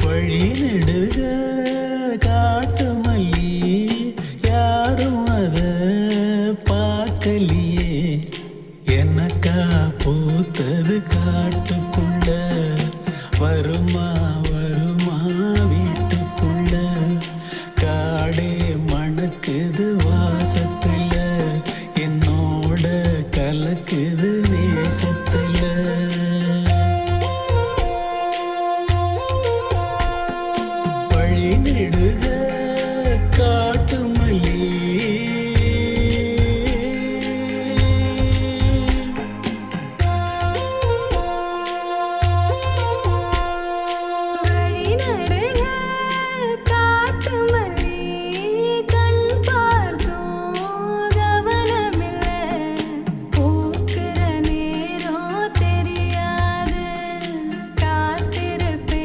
வழி நெடுக காட்டு மல்லி யாரும் அத பார்க்கலியே. எனக்கா பூத்தது காட்டுக்குள்ள வருமா வருமா வீட்டுக்குள்ள. காடே மணக்குது வாசத்துல என்னோட கலக்குது நேசத்துல. வழி நெடுக